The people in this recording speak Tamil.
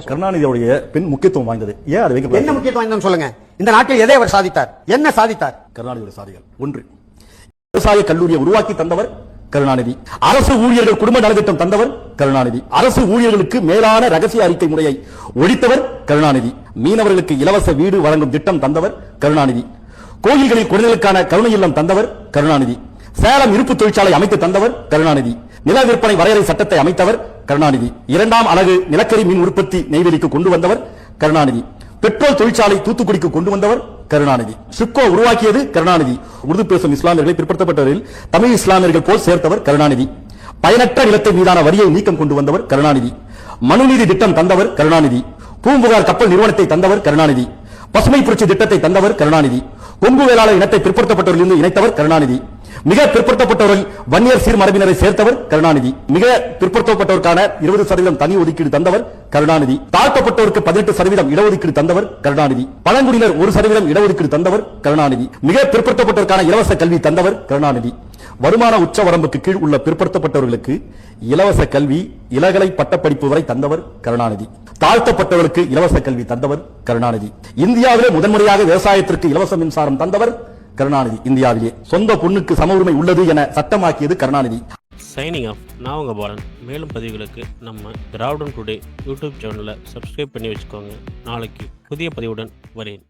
கருணாநிதியுடைய பெண் முக்கியத்துவம் வாய்ந்தது. ஏன் அது வைக்க என்ன முக்கியத்துவம் வாய்ந்தது சொல்லுங்க. இந்த நாட்டில் எதை அவர் சாதித்தார்? என்ன சாதித்தார்? கருணாநிதியுடைய சாதிகள் ஒன்று, விவசாய கல்லூரியை உருவாக்கி தந்தவர் கருணாநிதி. அரசு ஊழியர்கள் குடும்ப நலத்திட்டம் தந்தவர் கருணாநிதி. அரசு ஊழியர்களுக்கு மேலான ரகசிய அறிக்கை முறையை ஒழித்தவர் கருணாநிதி. மீனவர்களுக்கு இலவச வீடு வழங்கும் திட்டம் தந்தவர் கருணாநிதி. கோயில்களில் குழந்தைகளுக்கான கருணை இல்லம் தந்தவர் கருணாநிதி. சேலம் இருப்பு தொழிற்சாலை அமைத்து தந்தவர் கருணாநிதி. நில விற்பனை வரையறை சட்டத்தை அமைத்தவர் கருணாநிதி. 2ஆம் அலகு நிலக்கரி மின் உற்பத்தி நெய்வேலிக்கு கொண்டு வந்தவர் கருணாநிதி. பெட்ரோல் தொழிற்சாலை தூத்துக்குடிக்கு கொண்டு வந்தவர் கருணாநிதி. சிப்கோ உருவாக்கியது கருணாநிதி. உருது பேசும் இஸ்லாமியர்களை பிற்படுத்தப்பட்டவர்கள் தமிழ் இஸ்லாமியர்கள் போல் சேர்த்தவர் கருணாநிதி. பயனற்ற நிலத்தை மீதான வரியை நீக்கம் கொண்டு வந்தவர் கருணாநிதி. மனுநீதி திட்டம் தந்தவர் கருணாநிதி. பூம்புகார் கப்பல் நிறுவனத்தை தந்தவர் கருணாநிதி. பசுமை புரட்சி திட்டத்தை தந்தவர் கருணாநிதி. கொங்கு வேளாளர் இனத்தை பிற்படுத்தப்பட்டவர்களிருந்து இணைத்தவர் கருணாநிதி. மிக பிற்படுத்தப்பட்டவர்கள் வன்னியர் சீர்மரபினரை சேர்த்தவர் கருணாநிதி. மிக பிற்படுத்தப்பட்டவருக்கான 20% தனி ஒதுக்கீடு தந்தவர் கருணாநிதி. தாழ்த்தப்பட்டவருக்கு 18% இடஒதுக்கீடு தந்தவர் கருணாநிதி. பழங்குடியினர் 1% இடஒதுக்கீடு தந்தவர் கருணாநிதி. மிக பிற்படுத்தப்பட்டவருக்கான இலவச கல்வி தந்தவர் கருணாநிதி. வருமான உச்ச வரம்புக்கு கீழ் உள்ள பிற்படுத்தப்பட்டவர்களுக்கு இலவச கல்வி, இளங்கலை பட்டப்படிப்பு வரை தந்தவர் கருணாநிதி. தாழ்த்தப்பட்டவர்களுக்கு இலவச கல்வி தந்தவர் கருணாநிதி. இந்தியாவிலே முதன்முறையாக விவசாயத்திற்கு இலவச மின்சாரம் தந்தவர் கருணாநிதி. இந்தியாவிலே சொந்த பொண்ணுக்கு சம உரிமை உள்ளது என சட்டமாக்கியது கருணாநிதி. Signing off. நான் உங்க பாலன். மேலும் பதிவுகளுக்கு நம்ம திராவிடன் டுடே யூடியூப் சேனலை சப்ஸ்கிரைப் பண்ணி வச்சுக்கோங்க. நாளைக்கு புதிய பதிவுடன் வரேன்.